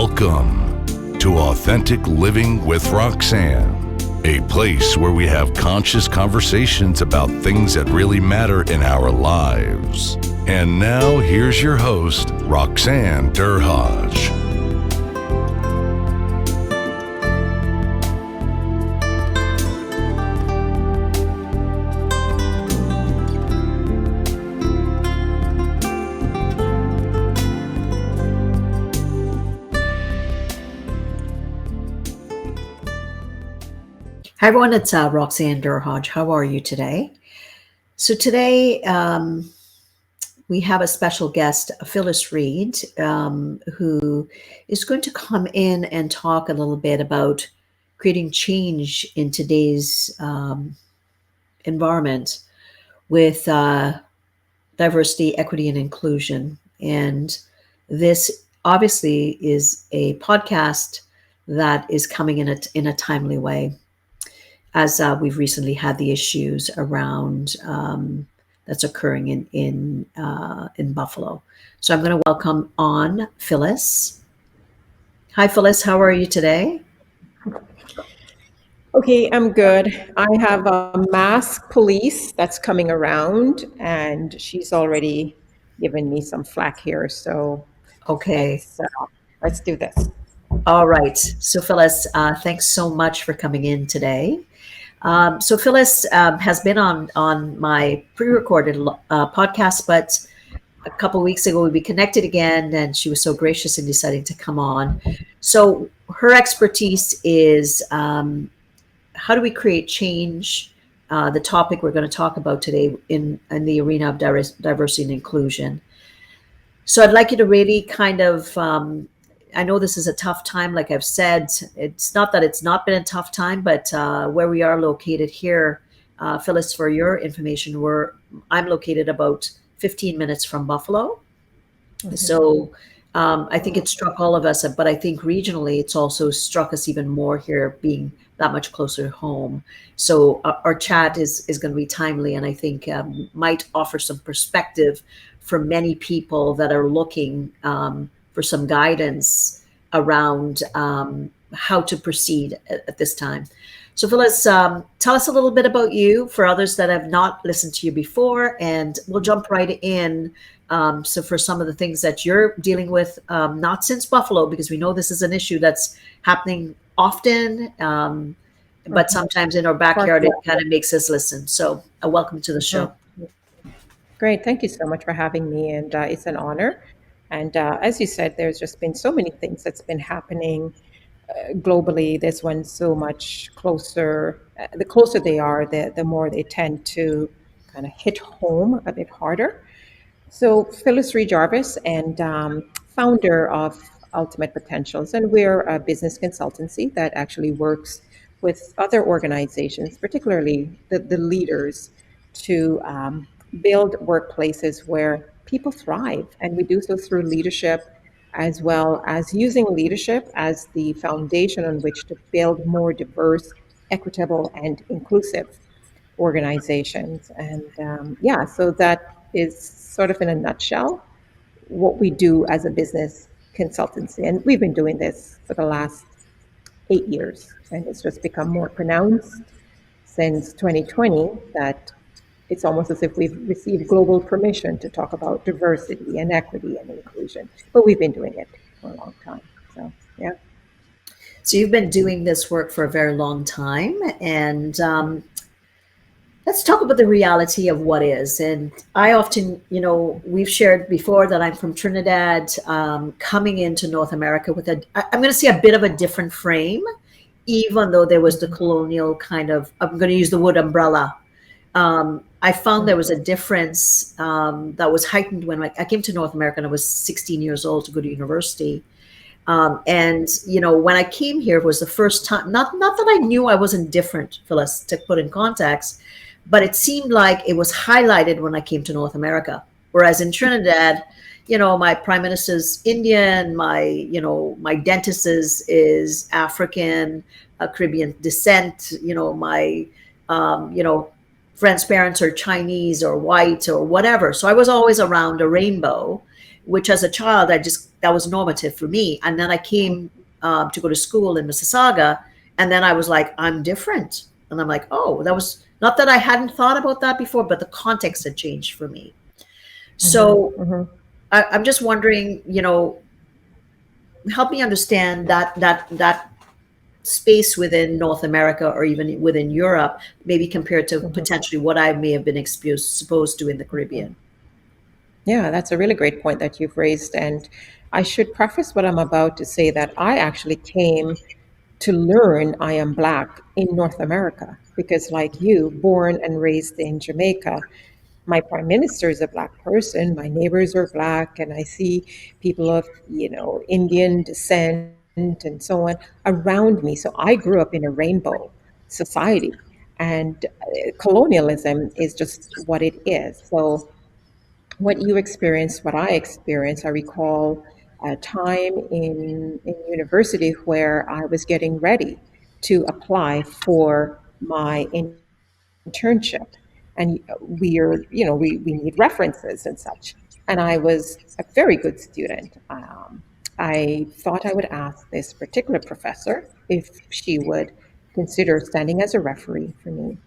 Welcome to Authentic Living with Roxanne, a place where we have conscious conversations about things that really matter in our lives. And now, here's your host, Roxanne Derhaj. Hi everyone, it's Roxanne Derhaj. How are you today? So today we have a special guest, Phyllis Reid, who is going to come in and talk a little bit about creating change in today's environment with diversity, equity, and inclusion. And this obviously is a podcast that is coming in a timely way, as we've recently had the issues around that's occurring in Buffalo. So I'm going to welcome on Phyllis. Hi, Phyllis. How are you today? Okay, I'm good. I have a mask police that's coming around, and she's already given me some flack here. So Okay. let's do this. All right. So Phyllis, thanks so much for coming in today. So Phyllis has been on my pre-recorded podcast, but a couple of weeks ago we connected again, and she was so gracious in deciding to come on. So her expertise is how do we create change? The topic we're going to talk about today in the arena of diversity and inclusion. So I'd like you to really kind of I know this is a tough time, like I've said. It's not that it's not been a tough time, but where we are located here, Phyllis, for your information, I'm located about 15 minutes from Buffalo. Mm-hmm. So I think it struck all of us, but I think regionally it's also struck us even more here, being that much closer to home. So our chat is going to be timely, and I think might offer some perspective for many people that are looking for some guidance around how to proceed at this time. So Phyllis, tell us a little bit about you for others that have not listened to you before, and we'll jump right in. So for some of the things that you're dealing with, not since Buffalo, because we know this is an issue that's happening often, but sometimes in our backyard, it kind of makes us listen. So welcome to the show. Great. Thank you so much for having me. And it's an honor. And as you said, there's just been so many things that's been happening globally. This one's so much closer. The closer they are, the more they tend to kind of hit home a bit harder. So Phyllis Reid-Jarvis, and founder of Ultimate Potentials. And we're a business consultancy that actually works with other organizations, particularly the leaders, to build workplaces where people thrive. And we do so through leadership, as well as using leadership as the foundation on which to build more diverse, equitable, and inclusive organizations. And so that is sort of in a nutshell what we do as a business consultancy. And we've been doing this for the last 8 years. And it's just become more pronounced since 2020 that it's almost as if we've received global permission to talk about diversity and equity and inclusion. But we've been doing it for a long time. So, yeah. So you've been doing this work for a very long time. And let's talk about the reality of what is. And I often, we've shared before that I'm from Trinidad, coming into North America with I'm going to say a bit of a different frame, even though there was the colonial kind of, I'm going to use the word umbrella. I found there was a difference that was heightened when I came to North America and I was 16 years old to go to university. And when I came here, it was the first time, not that I knew I wasn't different, Phyllis, to put in context, but it seemed like it was highlighted when I came to North America. Whereas in Trinidad, my prime minister's Indian, my dentist is African, Caribbean descent, my, friends' parents are Chinese or white or whatever. So I was always around a rainbow. which as a child, that was normative for me. And then I came to go to school in Mississauga, and then I was like, I'm different. And I'm like, oh, that was not that I hadn't thought about that before, but the context had changed for me. So Mm-hmm. I'm just wondering, help me understand that space within North America or even within Europe, maybe compared to Mm-hmm. potentially what I may have been exposed to in the Caribbean. Yeah, that's a really great point that you've raised. And I should preface what I'm about to say that I actually came to learn I am Black in North America because, like you, born and raised in Jamaica, my prime minister is a Black person, my neighbors are Black, and I see people of, Indian descent and so on around me. So I grew up in a rainbow society. And colonialism is just what it is. So what you experienced, what I experienced. I recall a time in university where I was getting ready to apply for my internship. And we need references and such. And I was a very good student. I thought I would ask this particular professor if she would consider standing as a referee for me.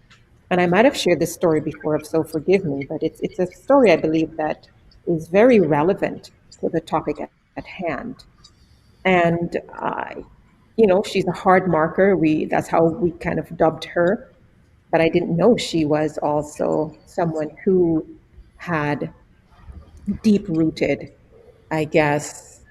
And I might have shared this story before, so forgive me, but it's a story I believe that is very relevant to the topic at hand. And she's a hard marker. That's how we kind of dubbed her. But I didn't know she was also someone who had deep rooted, I guess,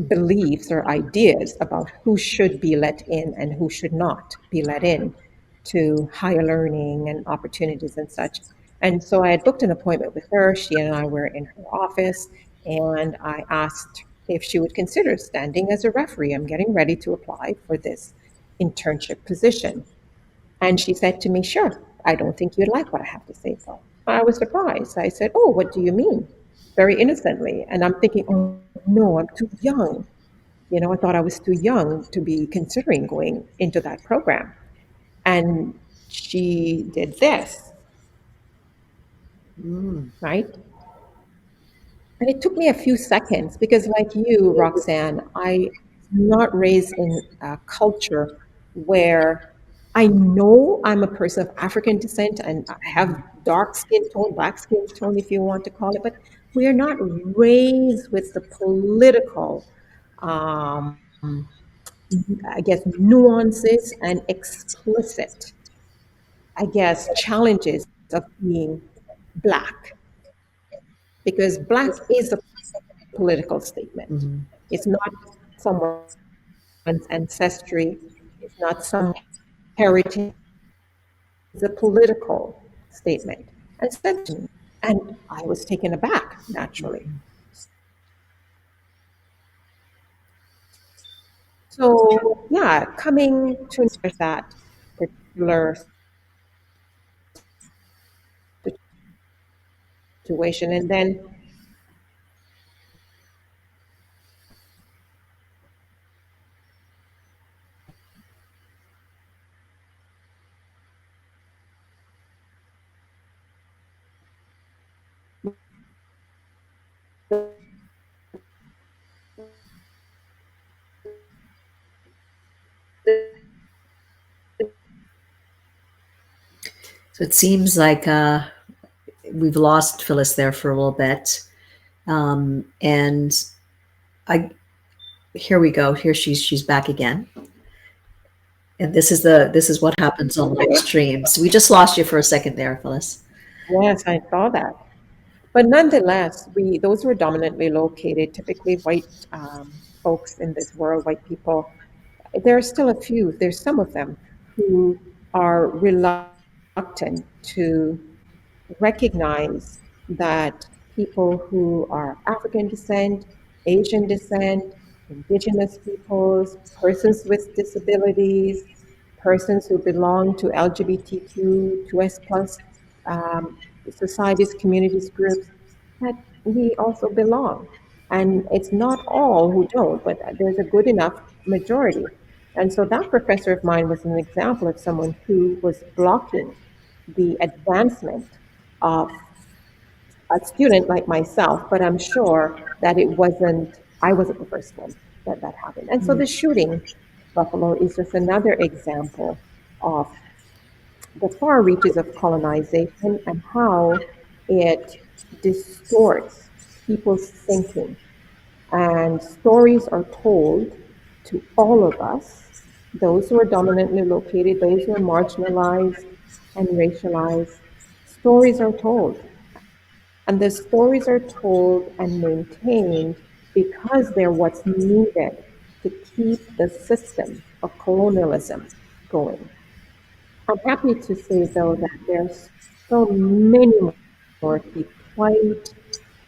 beliefs or ideas about who should be let in and who should not be let in to higher learning and opportunities and such. And so I had booked an appointment with her. She and I were in her office, and I asked if she would consider standing as a referee. I'm getting ready to apply for this internship position. And she said to me, "Sure, I don't think you'd like what I have to say, though." I was surprised. I said, "Oh, what do you mean?" Very innocently. And I'm thinking, "Oh, no, I'm too young." I thought I was too young to be considering going into that program. And she did this, Mm. right? And it took me a few seconds because, like you, Roxanne, I was not raised in a culture where I know I'm a person of African descent and I have dark skin tone, black skin tone, if you want to call it, but we are not raised with the political, um, I guess, nuances and explicit, I guess, challenges of being Black, because Black is a political statement. It's Mhm. not someone's ancestry, it's not some heritage, it's a political statement. And she said that to me. And I was taken aback, naturally. So, yeah, coming to that particular situation. And then So it seems like we've lost Phyllis there for a little bit. And I here we go. Here she's back again. And this is what happens on live streams. We just lost you for a second there, Phyllis. yes, I saw that. But nonetheless, those were dominantly located, typically white folks in this world, white people. There are still a few, there's some of them who are reluctant to recognize that people who are African descent, Asian descent, indigenous peoples, persons with disabilities, persons who belong to LGBTQ, 2S plus societies, communities, groups, that we also belong. And it's not all who don't, but there's a good enough majority. And so that professor of mine was an example of someone who was blocking the advancement of a student like myself, but I'm sure that I wasn't the first one that happened. And so the shooting, Buffalo, is just another example of the far reaches of colonization and how it distorts people's thinking. And stories are told to all of us, those who are dominantly located, those who are marginalized and racialized. Stories are told. And the stories are told and maintained because they're what's needed to keep the system of colonialism going. I'm happy to say, though, that there's so many more people, white,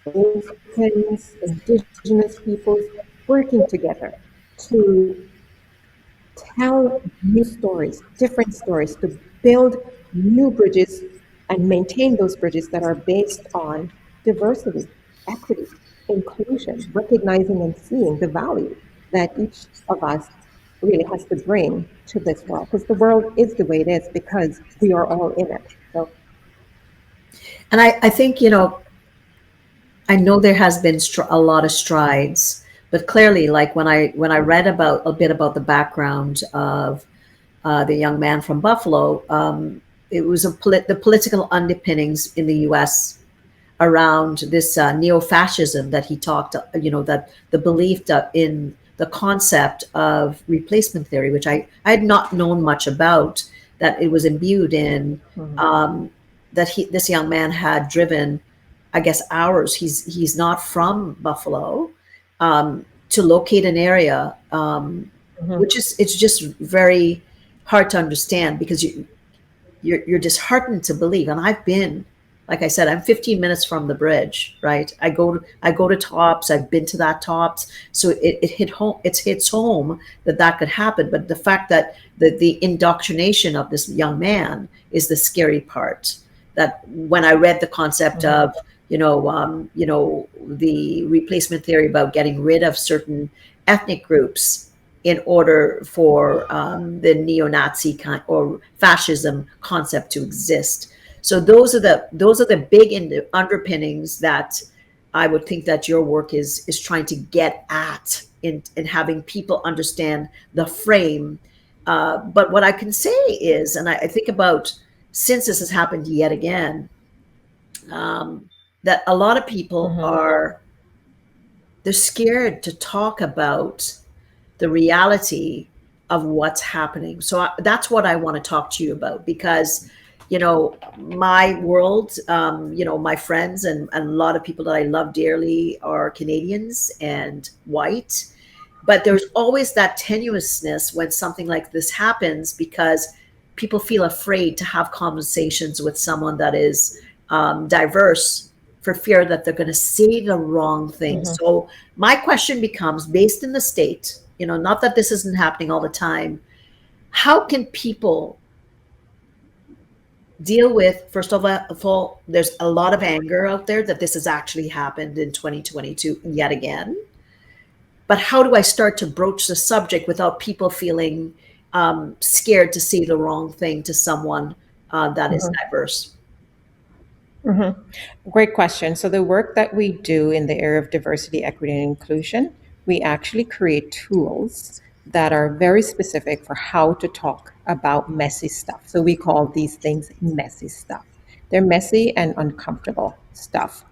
Africans, indigenous peoples, working together to tell new stories, different stories, to build new bridges and maintain those bridges that are based on diversity, equity, inclusion, recognizing and seeing the value that each of us really has to bring to this world. Because the world is the way it is because we are all in it. So, And I think, I know there has been a lot of strides, but clearly, like when I read about a bit about the background of the young man from Buffalo, it was the political underpinnings in the U.S. around this neo-fascism that he talked, that the belief that in the concept of replacement theory, which I had not known much about, that it was imbued in, that this young man had driven, I guess, hours. He's not from Buffalo, to locate an area, which is it's just very hard to understand because you're disheartened to believe. And I've been, like I said, I'm 15 minutes from the bridge, right? I go to Tops. I've been to that Tops, so it hit home. It hits home that could happen. But the fact that the indoctrination of this young man is the scary part. That when I read the concept of the replacement theory about getting rid of certain ethnic groups in order for the neo-Nazi or fascism concept to exist. So those are the big underpinnings that I would think that your work is trying to get at in having people understand the frame. But what I can say is, and I think about since this has happened yet again, that a lot of people they're scared to talk about the reality of what's happening. So that's what I want to talk to you about because, my world, my friends and a lot of people that I love dearly are Canadians and white. But there's always that tenuousness when something like this happens because people feel afraid to have conversations with someone that is diverse for fear that they're going to say the wrong thing. So my question becomes, based in the state, not that this isn't happening all the time, how can people deal with, first of all, there's a lot of anger out there that this has actually happened in 2022 yet again. But how do I start to broach the subject without people feeling scared to say the wrong thing to someone that is diverse? great question. So, the work that we do in the area of diversity, equity, and inclusion, we actually create tools that are very specific for how to talk about messy stuff. So, we call these things messy stuff. They're messy and uncomfortable stuff.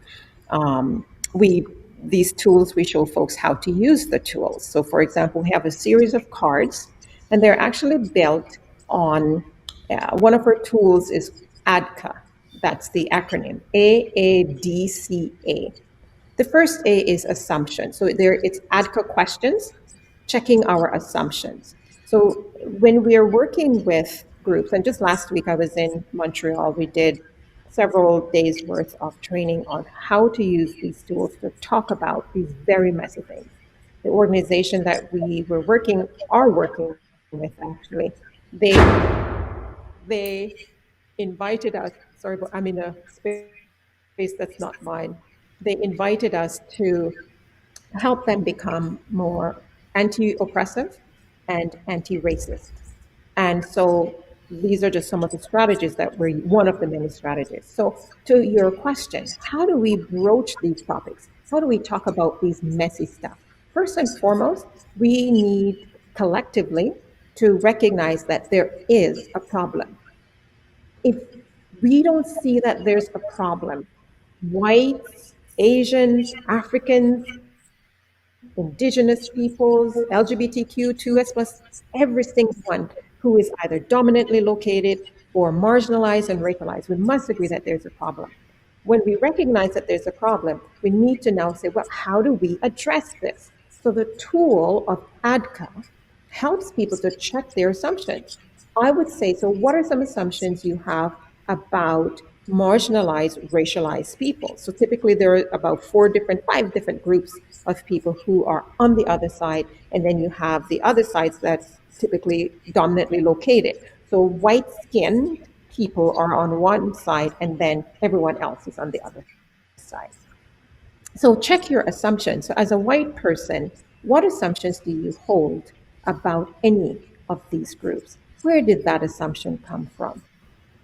We these tools, we show folks how to use the tools. So, for example, we have a series of cards, and they're actually built on one of our tools is ADCA. That's the acronym AADCA. The first A is assumption. So there it's ADCA questions, checking our assumptions. So when we are working with groups, and just last week I was in Montreal, we did several days worth of training on how to use these tools to talk about these very messy things. The organization that we are working with actually, they invited us, sorry, but I'm in a space that's not mine. They invited us to help them become more anti oppressive and anti racist. And so these are just some of the strategies that were one of the many strategies. So, to your question, how do we broach these topics? How do we talk about these messy stuff? First and foremost, we need collectively to recognize that there is a problem. If we don't see that there's a problem, whites, Asians, Africans, indigenous peoples, LGBTQ, 2S plus, every single one who is either dominantly located or marginalized and racialized, we must agree that there's a problem. When we recognize that there's a problem, we need to now say, well, how do we address this? So the tool of ADCA helps people to check their assumptions. I would say, so what are some assumptions you have about marginalized, racialized people? So typically there are about five different groups of people who are on the other side, and then you have the other sides that's typically dominantly located. So white skinned people are on one side, and then everyone else is on the other side. So check your assumptions. So as a white person, what assumptions do you hold about any of these groups? Where did that assumption come from?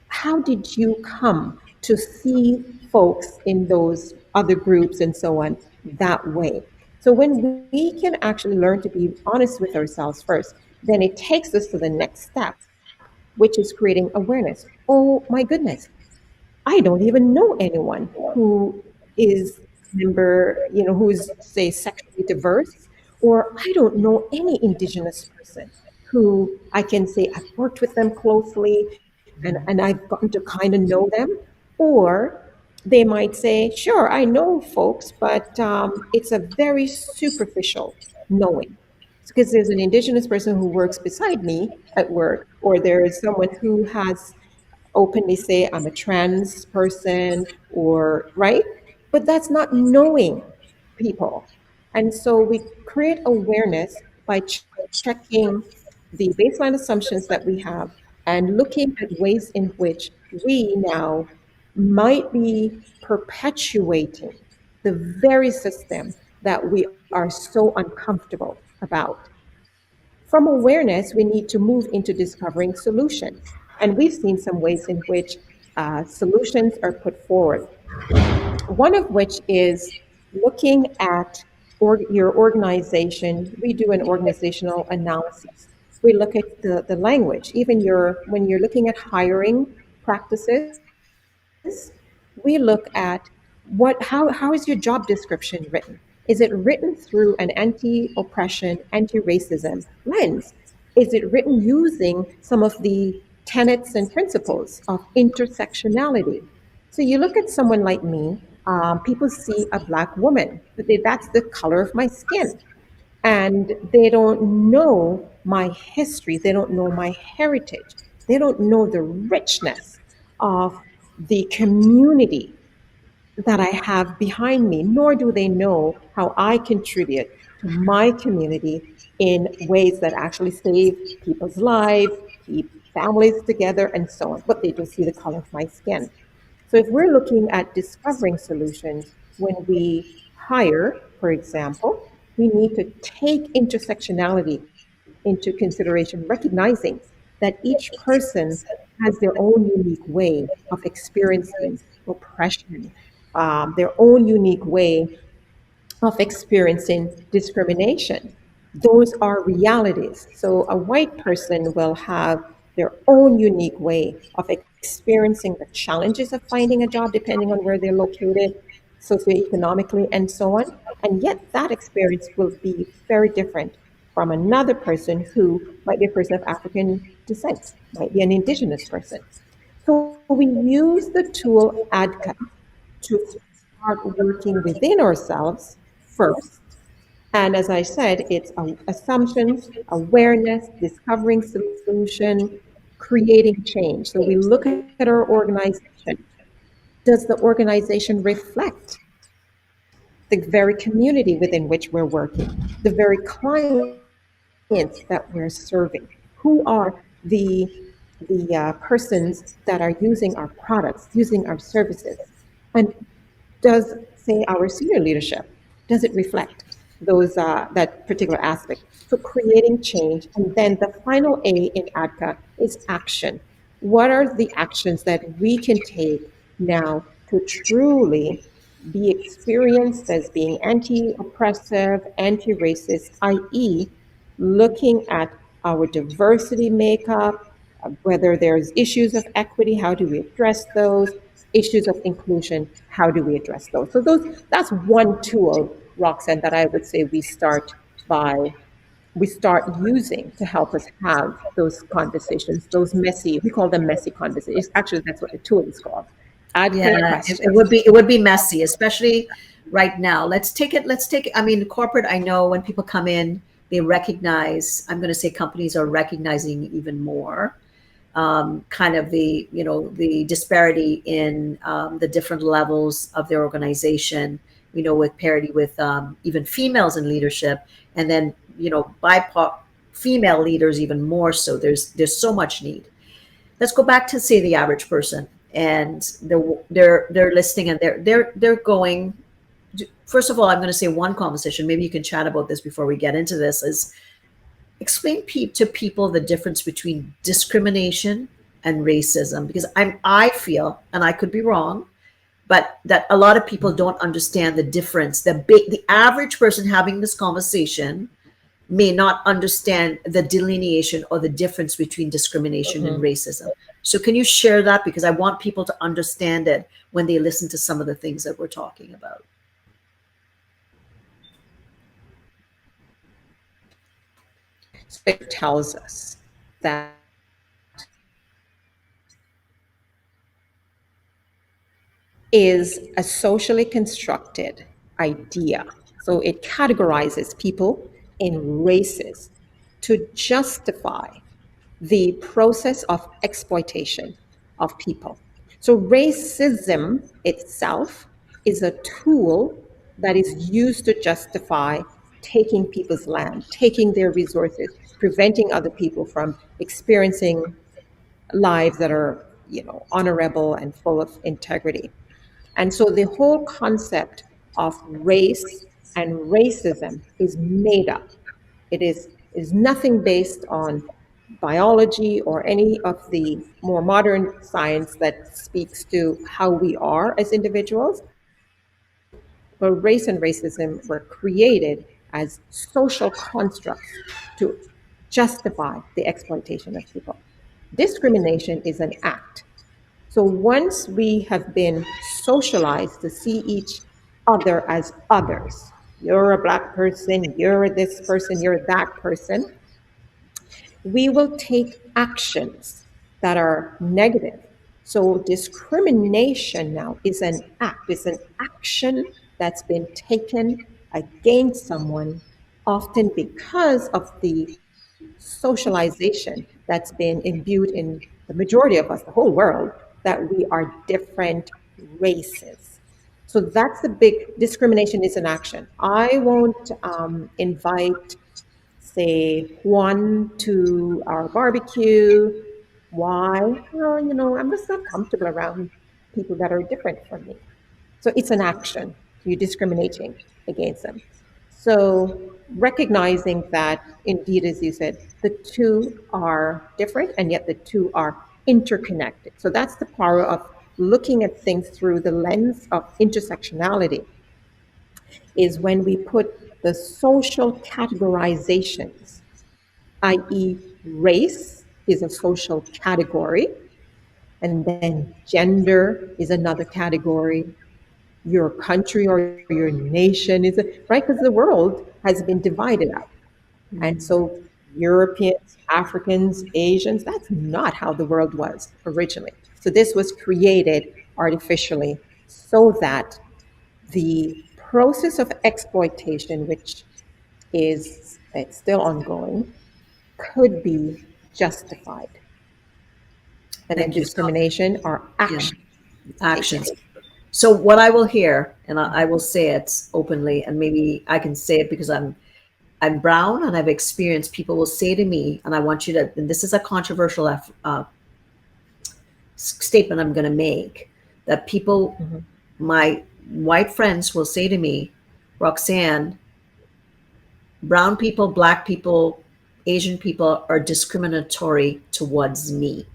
How did you come to see folks in those other groups and so on that way? So when we can actually learn to be honest with ourselves first, then it takes us to the next step, which is creating awareness. Oh my goodness, I don't even know anyone who is member, who's say sexually diverse, or I don't know any indigenous person who I can say I've worked with them closely and I've gotten to kind of know them. Or they might say, sure, I know folks, but it's a very superficial knowing. Because there's an indigenous person who works beside me at work, or there is someone who has openly say I'm a trans person, or right, but that's not knowing people. And so we create awareness by checking the baseline assumptions that we have and looking at ways in which we now might be perpetuating the very system that we are so uncomfortable about. From awareness, we need to move into discovering solutions. And we've seen some ways in which solutions are put forward. One of which is looking at your organization. We do an organizational analysis. We look at the language, even when you're looking at hiring practices, we look at how is your job description written? Is it written through an anti-oppression, anti-racism lens? Is it written using some of the tenets and principles of intersectionality? So you look at someone like me, people see a Black woman, but that's the color of my skin. And they don't know my history, they don't know my heritage, they don't know the richness of the community that I have behind me, nor do they know how I contribute to my community in ways that actually save people's lives, keep families together, and so on. But they just see the color of my skin. So if we're looking at discovering solutions when we hire, for example, we need to take intersectionality into consideration, recognizing that each person has their own unique way of experiencing oppression, their own unique way of experiencing discrimination. Those are realities. So a white person will have their own unique way of experiencing the challenges of finding a job depending on where they're located socioeconomically and so on. And yet that experience will be very different from another person who might be a person of African descent, might be an indigenous person. So we use the tool ADCA to start working within ourselves first. And as I said, it's assumptions, awareness, discovering solution, creating change. So we look at our organization. Does the organization reflect the very community within which we're working, the very clients that we're serving? Who are the persons that are using our products, using our services? And does, say, our senior leadership, does it reflect that particular aspect? So creating change. And then the final A in ADCA is action. What are the actions that we can take now to truly be experienced as being anti oppressive, anti racist, i.e., looking at our diversity makeup, whether there's issues of equity, how do we address those? Issues of inclusion, how do we address those? So that's one tool, Roxanne, that I would say by we start using to help us have those conversations, those messy, we call them messy conversations. Actually, that's what the tool is called. Adequate Yeah, it questions. would be, it would be messy, especially right now. Let's take it. I mean, corporate, I know when people come in, they recognize, I'm going to say companies are recognizing even more kind of the, you know, the disparity in the different levels of their organization, you know, with parity with even females in leadership, and then, you know, BIPOC female leaders even more so. There's so much need. Let's go back to say the average person, and they're listening, and they're going. First of all, I'm going to say one conversation. Maybe you can chat about this before we get into this. Is explain to people the difference between discrimination and racism, because I feel, and I could be wrong, but that a lot of people don't understand the difference. The average person having this conversation may not understand the delineation or the difference between discrimination and Mhm. racism. So can you share that, because I want people to understand it when they listen to some of the things that we're talking about. So it tells us that is a socially constructed idea. So it categorizes people in races to justify the process of exploitation of people. So racism itself is a tool that is used to justify taking people's land, taking their resources, preventing other people from experiencing lives that are, honorable and full of integrity. And so the whole concept of race and racism is made up. It is nothing based on biology or any of the more modern science that speaks to how we are as individuals. But race and racism were created as social constructs to justify the exploitation of people. Discrimination is an act. So once we have been socialized to see each other as others, you're a black person, you're this person, you're that person, we will take actions that are negative. So discrimination now is an act, it's an action that's been taken against someone, often because of the socialization that's been imbued in the majority of us, the whole world, that we are different races. So that's the big discrimination is an action. I won't invite, say, Juan to our barbecue. Why? Well, I'm just not comfortable around people that are different from me. So it's an action. You're discriminating against them. So recognizing that, indeed, as you said, the two are different and yet the two are interconnected. So that's the power of looking at things through the lens of intersectionality, is when we put the social categorizations, i.e., race is a social category, and then gender is another category, your country or your nation is, right? Because the world has been divided up. And so Europeans, Africans, Asians, that's not how the world was originally. So this was created artificially so that the process of exploitation, which is it's still ongoing, could be justified. And then Thank you. So, discrimination are yeah, actions taken. actions. So what I will hear, and I will say it openly, and maybe I can say it because I'm brown and I've experienced people will say to me, and I want you to, and this is a controversial statement I'm going to make, that people, Mhm. my white friends will say to me, Roxanne, brown people, black people, Asian people are discriminatory towards me.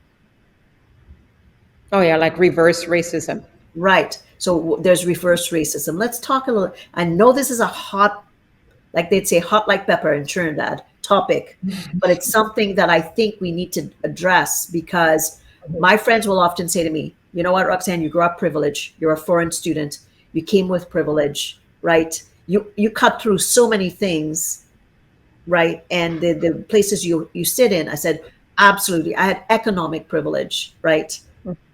Oh yeah, like reverse racism. Right. So there's reverse racism. Let's talk a little. I know this is a hot, like they'd say, hot like pepper in Trinidad topic, but it's something that I think we need to address because my friends will often say to me, you know what, Roxanne, you grew up privileged. You're a foreign student. You came with privilege, right? You cut through so many things, right? And the places you sit in, I said, absolutely. I had economic privilege, right?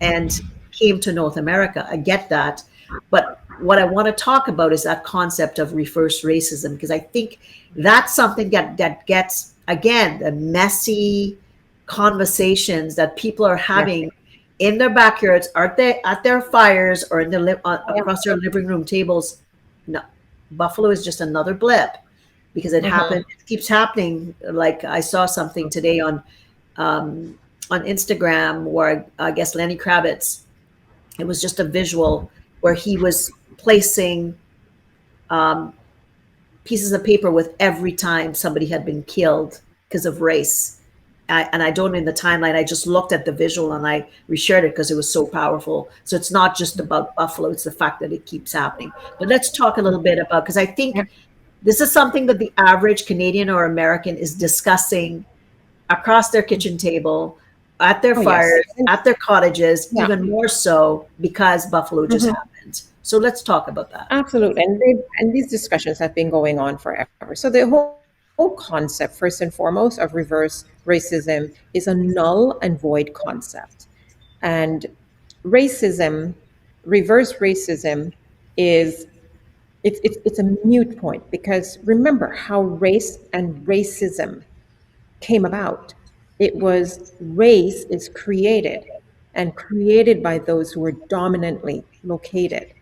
And came to North America. I get that. But what I want to talk about is that concept of reverse racism, because I think that's something that gets, again, the messy conversations that people are Yeah. having in their backyards, are they at their fires or in the Yeah. across their living room tables. No, Buffalo is just another blip because it Hmm. happened. It keeps happening. Like I saw something today um, on Instagram where I guess Lenny Kravitz. It was just a visual where he was placing um, pieces of paper with every time somebody had been killed because of race. And I don't in the timeline. I just looked at the visual and I reshared it because it was so powerful. So it's not just about Buffalo; it's the fact that it keeps happening. But let's talk a little bit about, because I Yeah. think this is something that the average Canadian or American is discussing across their kitchen table, at their Oh yes. fires, at their cottages, Yeah. even more so because Buffalo just Hmm. happened. So let's talk about that. Absolutely. And these discussions have been going on forever. So the whole concept, first and foremost, of reverse racism is a null and void concept. And racism, reverse racism, is it's a mute point because remember how race and racism came about. It was race is created and created by those who were dominantly located.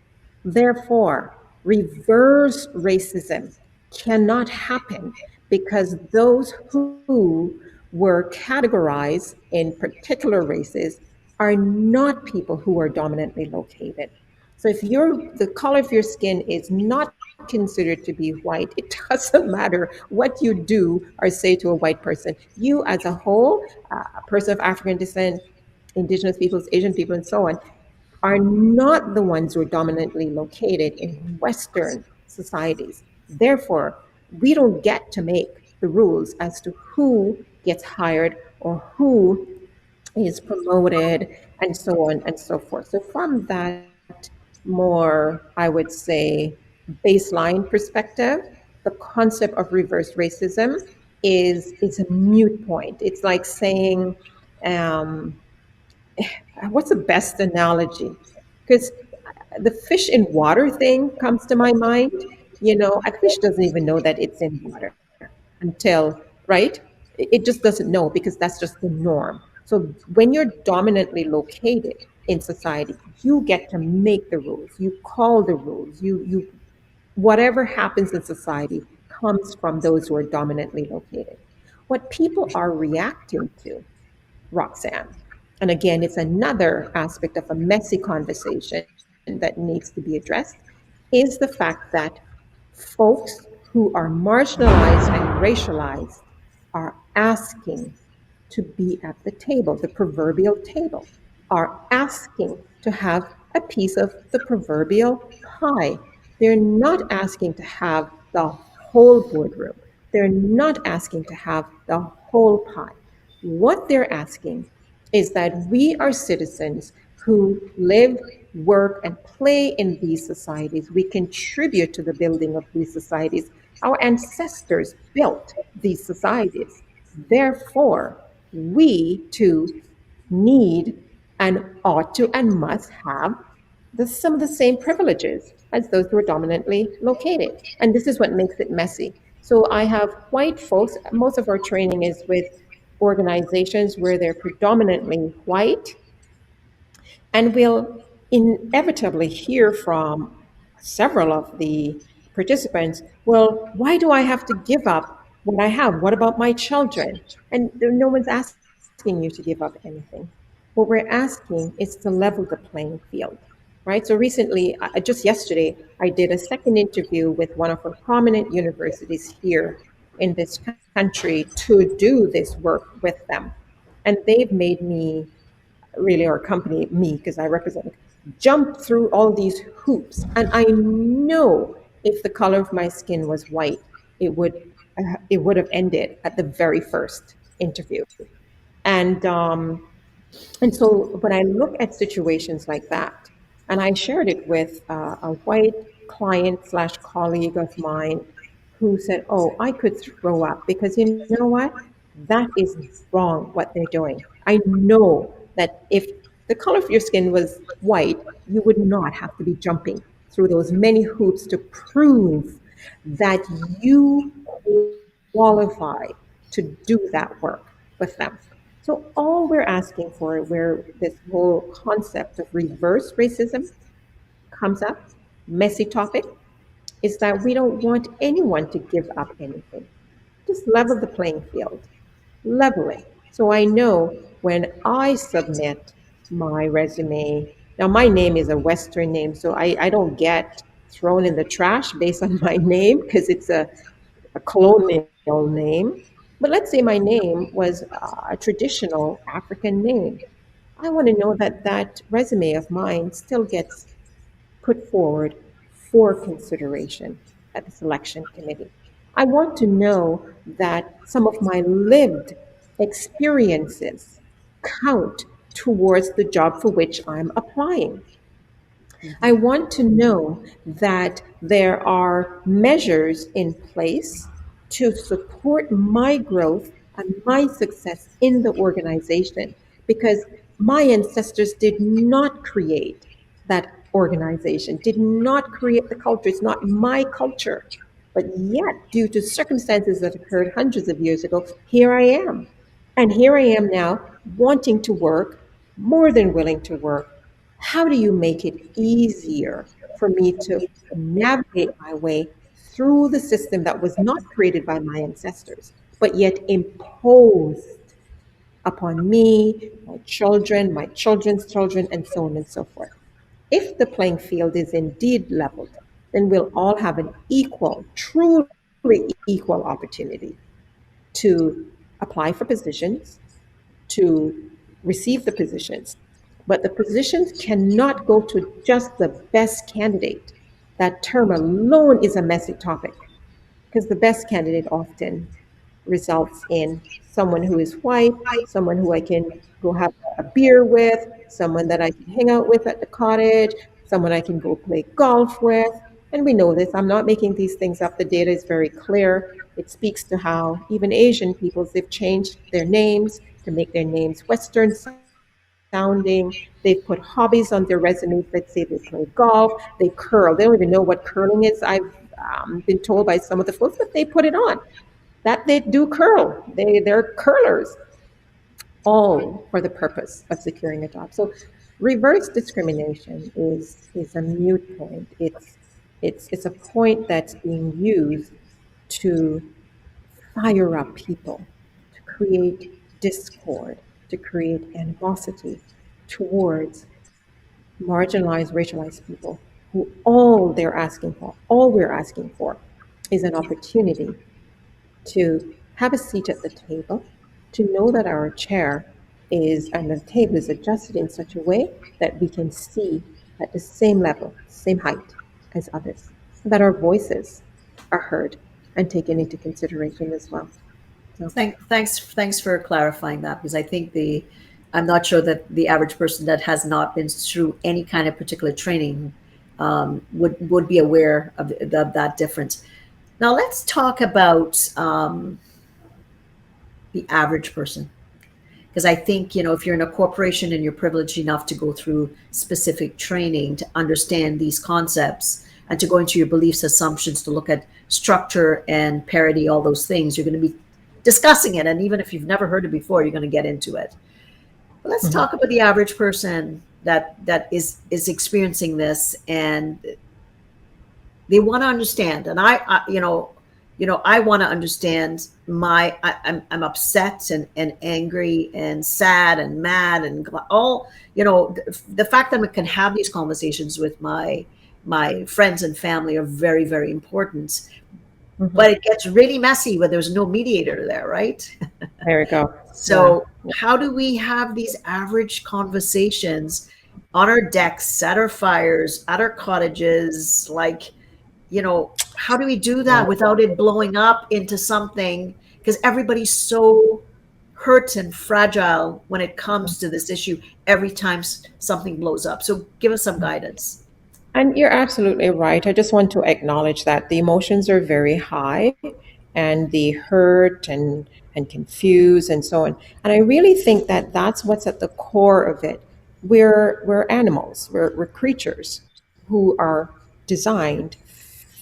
Therefore, reverse racism cannot happen because those who were categorized in particular races are not people who are dominantly located. So if the color of your skin is not considered to be white, it doesn't matter what you do or say to a white person. You as a whole, a person of African descent, indigenous peoples, Asian people, and so on, are not the ones who are dominantly located in Western societies. Therefore, we don't get to make the rules as to who gets hired or who is promoted and so on and so forth. So, from that more, I would say, baseline perspective, the concept of reverse racism is a mute point. It's like saying, um, what's the best analogy? Because the fish in water thing comes to my mind. You know, a fish doesn't even know that it's in water until, right? It just doesn't know because that's just the norm. So when you're dominantly located in society, you get to make the rules. You call the rules. You whatever happens in society comes from those who are dominantly located. What people are reacting to, Roxanne, and again, it's another aspect of a messy conversation that needs to be addressed, is the fact that folks who are marginalized and racialized are asking to be at the table, the proverbial table, are asking to have a piece of the proverbial pie. They're not asking to have the whole boardroom. They're not asking to have the whole pie. What they're asking is that we are citizens who live, work, and play in these societies. We contribute to the building of these societies. Our ancestors built these societies. Therefore, we too need and ought to and must have some of the same privileges as those who are dominantly located. And this is what makes it messy. So I have white folks, most of our training is with organizations where they're predominantly white, and we'll inevitably hear from several of the participants, well, why do I have to give up what I have? What about my children? And no one's asking you to give up anything. What we're asking is to level the playing field, right? So recently, just yesterday, I did a second interview with one of our prominent universities here in this country to do this work with them. And they've made me really our company, me, because I represent, jump through all these hoops. And I know if the color of my skin was white, it would have ended at the very first interview. And and so when I look at situations like that, and I shared it with a white client slash colleague of mine who said, "Oh, I could throw up because you know what? That is wrong what they're doing. I know that if the color of your skin was white, you would not have to be jumping through those many hoops to prove that you qualify to do that work with them." So all we're asking for, where this whole concept of reverse racism comes up, messy topic, is that we don't want anyone to give up anything. Just level the playing field, level it. So I know when I submit my resume, now my name is a Western name, so I don't get thrown in the trash based on my name because it's a colonial name. But let's say my name was a traditional African name. I want to know that that resume of mine still gets put forward for consideration at the selection committee. I want to know that some of my lived experiences count towards the job for which I'm applying. I want to know that there are measures in place to support my growth and my success in the organization because my ancestors did not create that organization, did not create the culture. It's not my culture. But yet, due to circumstances that occurred hundreds of years ago, here I am. And here I am now wanting to work, more than willing to work. How do you make it easier for me to navigate my way through the system that was not created by my ancestors, but yet imposed upon me, my children, my children's children, and so on and so forth? If the playing field is indeed leveled, then we'll all have an equal, truly equal opportunity to apply for positions, to receive the positions. But the positions cannot go to just the best candidate. That term alone is a messy topic because the best candidate often results in someone who is white, someone who I can go have a beer with, someone that I can hang out with at the cottage, someone I can go play golf with. And we know this. I'm not making these things up. The data is very clear. It speaks to how even Asian peoples, they've changed their names to make their names Western sounding. They've put hobbies on their resumes that say they play golf, they curl. They don't even know what curling is. I've been told by some of the folks, but they put it on that they do curl. They're curlers, all for the purpose of securing a job. So reverse discrimination is a mute point. It's a point that's being used to fire up people, to create discord, to create animosity towards marginalized, racialized people who all we're asking for is an opportunity to have a seat at the table, to know that our chair is and the table is adjusted in such a way that we can see at the same level, same height as others, that our voices are heard and taken into consideration as well. So, Thanks for clarifying that because I think I'm not sure that the average person that has not been through any kind of particular training would be aware of that difference. Now let's talk about the average person because I think if you're in a corporation and you're privileged enough to go through specific training to understand these concepts and to go into your beliefs, assumptions, to look at structure and parity, all those things, you're going to be discussing it. And even if you've never heard it before, you're going to get into it. But let's talk about the average person that is experiencing this and they want to understand. And I want to understand I'm upset and angry and sad and mad and all, the fact that I can have these conversations with my friends and family are very, very important. But it gets really messy when there's no mediator there, right? There we go. Yeah. So, how do we have these average conversations on our decks, at our fires, at our cottages? Like, how do we do Yeah. that without it blowing up into something? Because everybody's so hurt and fragile when it comes to this issue every time something blows up. So, give us some guidance. And you're absolutely right. I just want to acknowledge that the emotions are very high and the hurt and confused and so on. And I really think that that's what's at the core of it. We're animals. We're creatures who are designed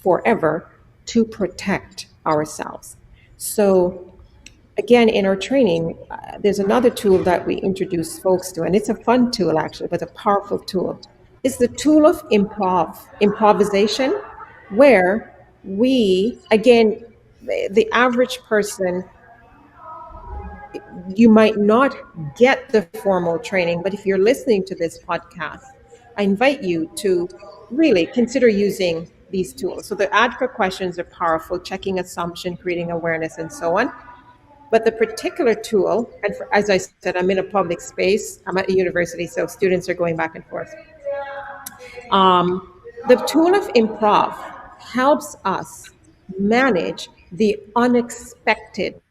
forever to protect ourselves. So again, in our training, there's another tool that we introduce folks to, and it's a fun tool actually, but a powerful tool. It's the tool of improvisation, where we, again, the average person, you might not get the formal training, but if you're listening to this podcast, I invite you to really consider using these tools. So the ad for questions are powerful, checking assumption, creating awareness, and so on. But the particular tool, and as I said, I'm in a public space, I'm at a university, so students are going back and forth. The tool of improv helps us manage the unexpected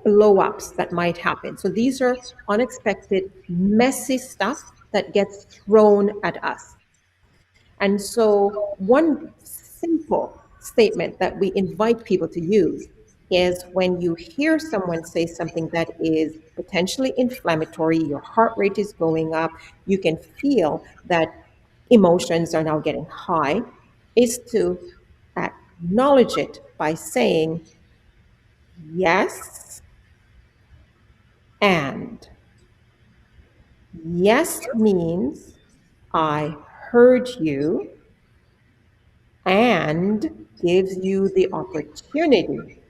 blow ups that might happen. So these are unexpected, messy stuff that gets thrown at us. And so, one simple statement that we invite people to use is when you hear someone say something that is potentially inflammatory, your heart rate is going up, you can feel that emotions are now getting high, is to acknowledge it by saying, yes, and. Yes means I heard you and gives you the opportunity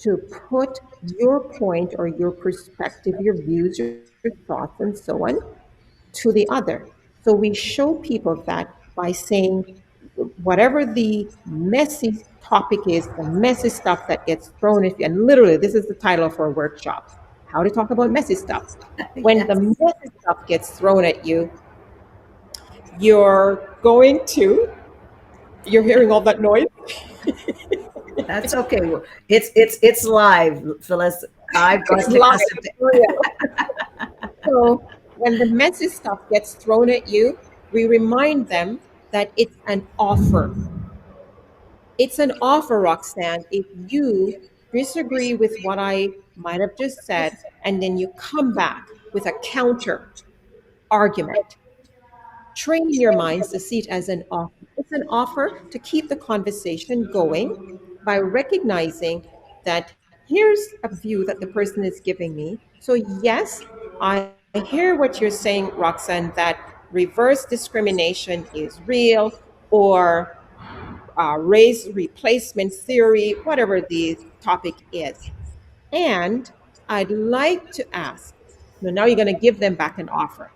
to put your point or your perspective, your views, your thoughts, and so on to the other. So we show people that by saying whatever the messy topic is, the messy stuff that gets thrown at you, and literally, this is the title of our workshop, how to talk about messy stuff. When the Yes, messy stuff gets thrown at you, you're going to, you're hearing all that noise? that's okay. It's live, Phyllis. I've It's gotten live. accustomed to. So when the messy stuff gets thrown at you, we remind them that it's an offer. It's an offer, Roxanne. If you disagree with what I might have just said, and then you come back with a counter argument, train your minds to see it as an offer. It's an offer to keep the conversation going by recognizing that here's a view that the person is giving me. So, yes, I hear what you're saying, Roxanne, that reverse discrimination is real, or race replacement theory, whatever the topic is. And I'd like to ask, now you're going to give them back an offer.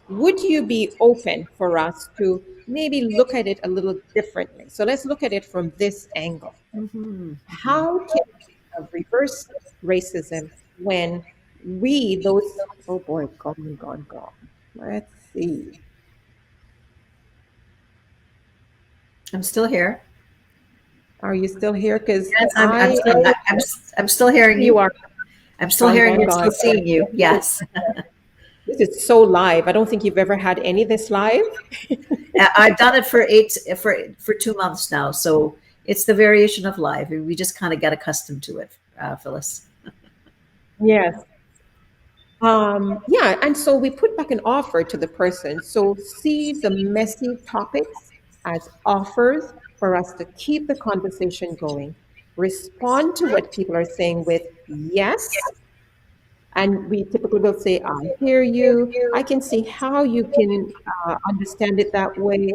Would you be open for us to maybe look at it a little differently? So let's look at it from this angle. Mhm, mhm. How can we have reverse racism when we, those, oh boy, gone, gone, gone. Let's see. I'm still here. Are you still here? Because Yes, I'm still hearing you you. are I'm still gone, hearing gone, you and gone. still seeing you. Yes. This is so live. I don't think you've ever had any of this live. I've done it for 2 months now, so it's the variation of life. We just kind of get accustomed to it, Phyllis. Yes. Yeah, and so we put back an offer to the person. So see the messy topics as offers for us to keep the conversation going. Respond to what people are saying with yes. And we typically will say, I hear you. I can see how you can understand it that way.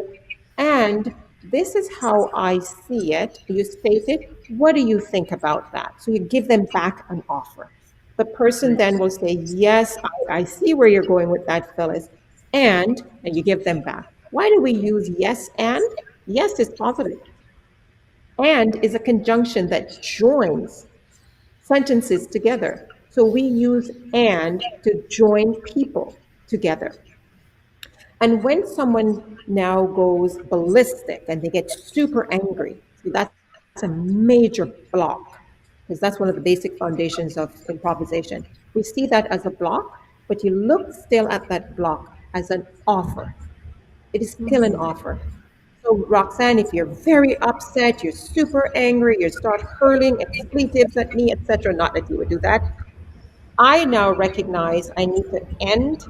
And this is how I see it. You state it. What do you think about that? So you give them back an offer. The person then will say, yes, I see where you're going with that, Phyllis. And you give them back. Why do we use yes and? Yes is positive. And is a conjunction that joins sentences together. So we use and to join people together. And when someone now goes ballistic and they get super angry, so that's a major block, because that's one of the basic foundations of improvisation. We see that as a block, but you look still at that block as an offer. It is still an offer. So, Roxanne, if you're very upset, you're super angry, you start hurling expletives at me, etc., not that you would do that, I now recognize I need to end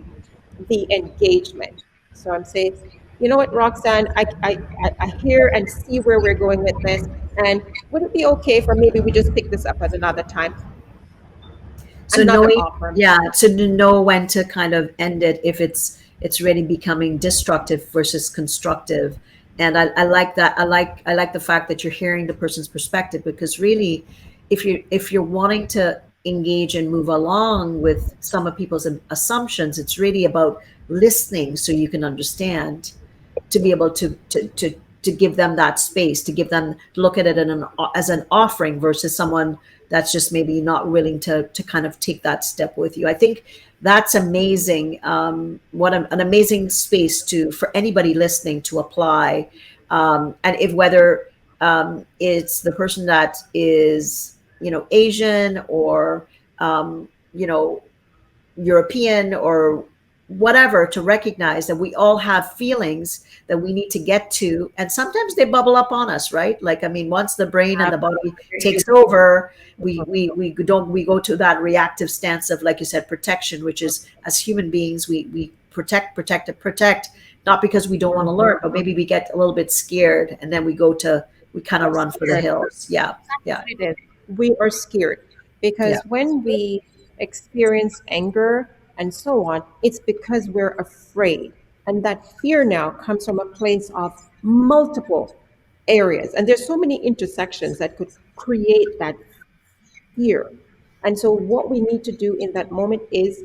the engagement. So I'm saying, you know what, Roxanne, I hear and see where we're going with this. And would it be okay for maybe we just pick this up at another time? So Another knowing, offer. yeah, to know when to kind of end it if it's really becoming destructive versus constructive. And I like that. I like the fact that you're hearing the person's perspective, because really, if you're wanting to engage and move along with some of people's assumptions, it's really about listening so you can understand, to be able to give them that space, to give them, look at it as an offering versus someone that's just maybe not willing to kind of take that step with you. I think that's amazing. What an amazing space to for anybody listening to apply, and if whether it's the person that is, Asian, or you know European, or whatever, to recognize that we all have feelings that we need to get to. And sometimes they bubble up on us, right? Like, I mean, once the brain and the body takes over, we go to that reactive stance of, like you said, protection, which is, as human beings, we protect, not because we don't want to learn, but maybe we get a little bit scared, and then we kind of run for the hills. Yeah. Yeah. It is. We are scared Yeah. because when we experience anger and so on, it's because we're afraid. And that fear now comes from a place of multiple areas. And there's so many intersections that could create that fear. And so what we need to do in that moment is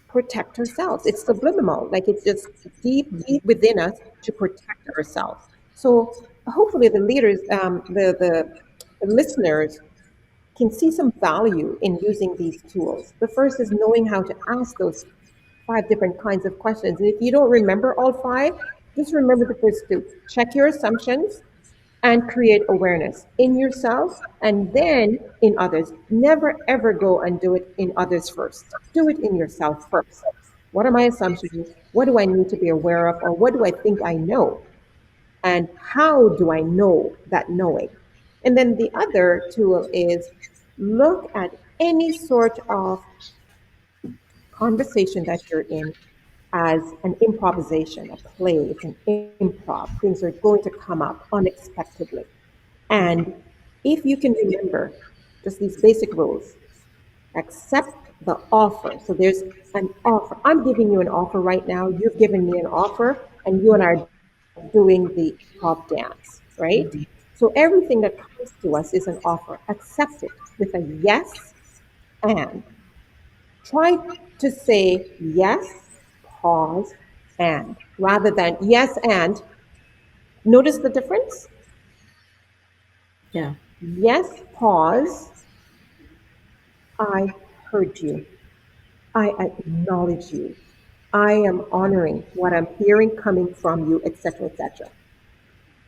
protect ourselves. It's subliminal, like it's just deep, deep within us to protect ourselves. So hopefully the leaders, the listeners can see some value in using these tools. The first is knowing how to ask those five different kinds of questions. And if you don't remember all five, just remember the first two. Check your assumptions and create awareness in yourself and then in others. Never ever go and do it in others first. Do it in yourself first. What are my assumptions? What do I need to be aware of? Or what do I think I know? And how do I know that knowing? And then the other tool is look at any sort of conversation that you're in as an improvisation, a play. It's an improv. Things are going to come up unexpectedly. And if you can remember just these basic rules, accept the offer. So there's an offer. I'm giving you an offer right now. You've given me an offer, and you and I are doing the improv dance, right? So everything that comes to us is an offer. Accept it with a yes and. Try to say yes, pause, and rather than yes and. Notice the difference? Yeah. Yes, pause. I heard you. I acknowledge you. I am honoring what I'm hearing coming from you, etc., etc.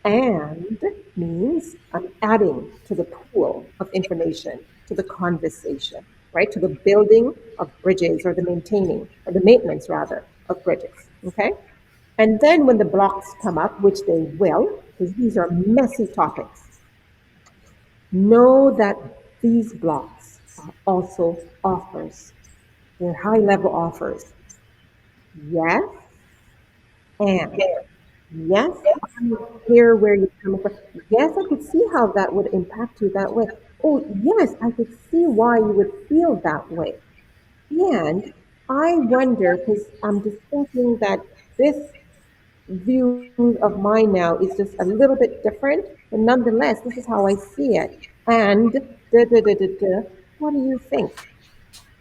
And means I'm adding to the pool of information, to the conversation, right? To the building of bridges or the maintaining, or the maintenance rather, of bridges, okay? And then when the blocks come up, which they will, because these are messy topics, know that these blocks are also offers. They're high level offers. Yes, and yes, I hear where you're coming from. Yes, I could see how that would impact you that way. Oh, yes, I could see why you would feel that way. And I wonder, because I'm just thinking that this view of mine now is just a little bit different, but nonetheless, this is how I see it. And what do you think?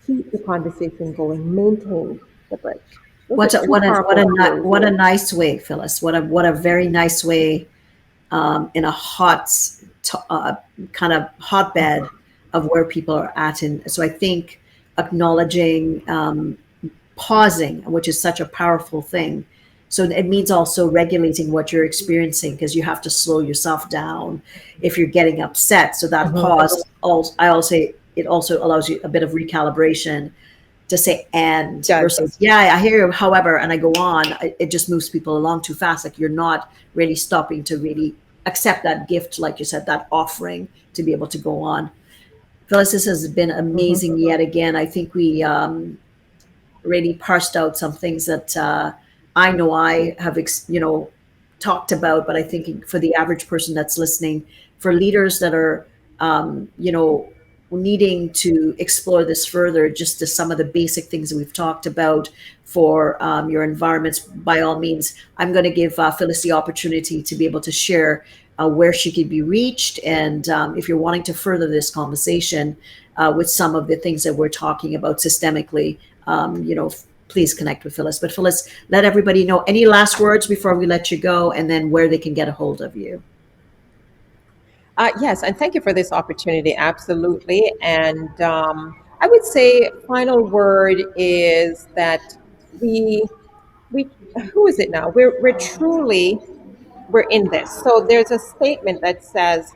Keep the conversation going, maintain the bridge. Those are What a, two what a, what powerful a, tools. what a nice way, Phyllis. What a very nice way, in a kind of hotbed of where people are at. And so I think acknowledging, pausing, which is such a powerful thing. So it means also regulating what you're experiencing, because you have to slow yourself down if you're getting upset. So that pause, I also it also allows you a bit of recalibration to say and Does. versus yeah, I hear you, however, and I go on. It just moves people along too fast. Like you're not really stopping to really accept that gift, like you said, that offering to be able to go on. Phyllis, this has been amazing yet again. I think we really parsed out some things that I know I have, talked about, but I think for the average person that's listening, for leaders that are, needing to explore this further, just to some of the basic things that we've talked about for your environments, by all means, I'm going to give Phyllis the opportunity to be able to share where she could be reached. And if you're wanting to further this conversation with some of the things that we're talking about systemically, please connect with Phyllis. But Phyllis, let everybody know any last words before we let you go, and then where they can get a hold of you. Yes, and thank you for this opportunity. Absolutely. And I would say final word is that we who is it now? We're in this. So there's a statement that says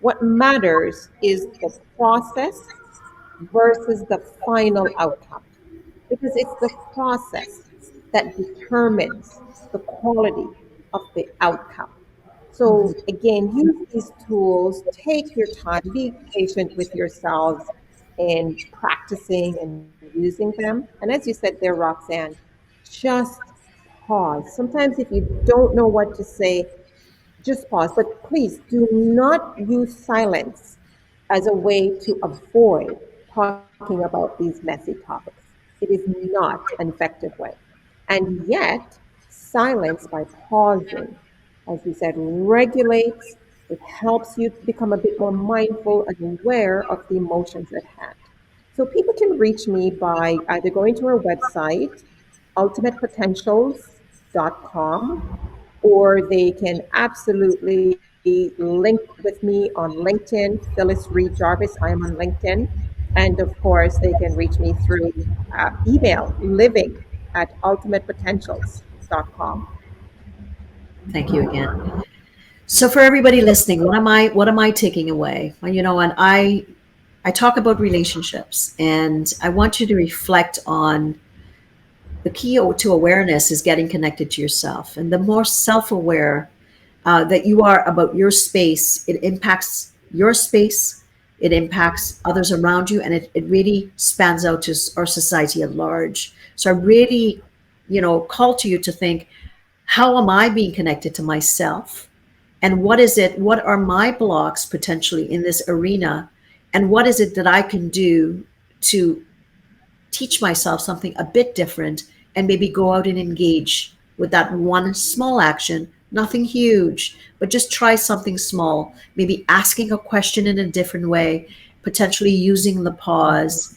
what matters is the process versus the final outcome, because it's the process that determines the quality of the outcome. So again, use these tools, take your time, be patient with yourselves in practicing and using them. And as you said there, Roxanne, just pause. Sometimes if you don't know what to say, just pause. But please do not use silence as a way to avoid talking about these messy topics. It is not an effective way. And yet, silence by pausing, as we said, regulates, it helps you to become a bit more mindful and aware of the emotions at hand. So people can reach me by either going to our website, ultimatepotentials.com, or they can absolutely link with me on LinkedIn, Phyllis Reid-Jarvis. I am on LinkedIn. And of course, they can reach me through email, living@ultimatepotentials.com. Thank you again. So for everybody listening, what am I taking away? Well, and I talk about relationships, and I want you to reflect on the key to awareness is getting connected to yourself. And the more self-aware that you are about your space, it impacts your space, it impacts others around you, and it really spans out to our society at large. So I really, call to you to think, how am I being connected to myself? And what are my blocks potentially in this arena? And what is it that I can do to teach myself something a bit different, and maybe go out and engage with that one small action, nothing huge, but just try something small, maybe asking a question in a different way, potentially using the pause,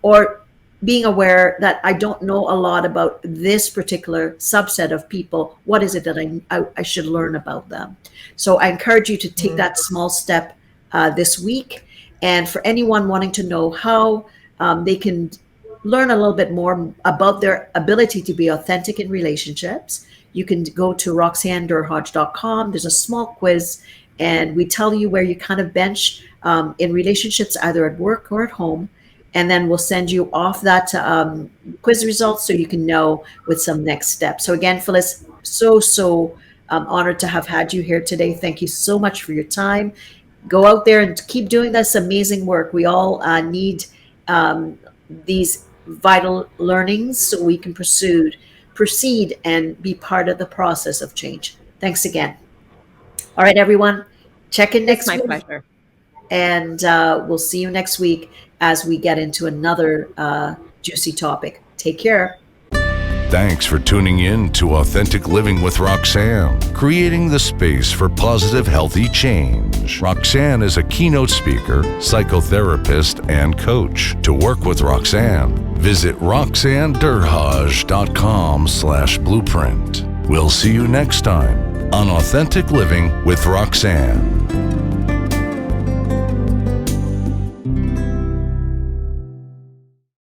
or being aware that I don't know a lot about this particular subset of people. What is it that I should learn about them? So I encourage you to take that small step this week. And for anyone wanting to know how they can learn a little bit more about their ability to be authentic in relationships, you can go to roxannedurhodge.com. There's a small quiz, and we tell you where you kind of bench in relationships, either at work or at home. And then we'll send you off that quiz results so you can know with some next steps. So again, Phyllis, so honored to have had you here today. Thank you so much for your time. Go out there and keep doing this amazing work. We all need these vital learnings so we can proceed and be part of the process of change. Thanks again. All right, everyone, check in next week. It's my pleasure. And we'll see you next week as we get into another juicy topic. Take care. Thanks for tuning in to Authentic Living with Roxanne, creating the space for positive, healthy change. Roxanne is a keynote speaker, psychotherapist, and coach. To work with Roxanne, visit roxannedurhodge.com/blueprint. We'll see you next time on Authentic Living with Roxanne.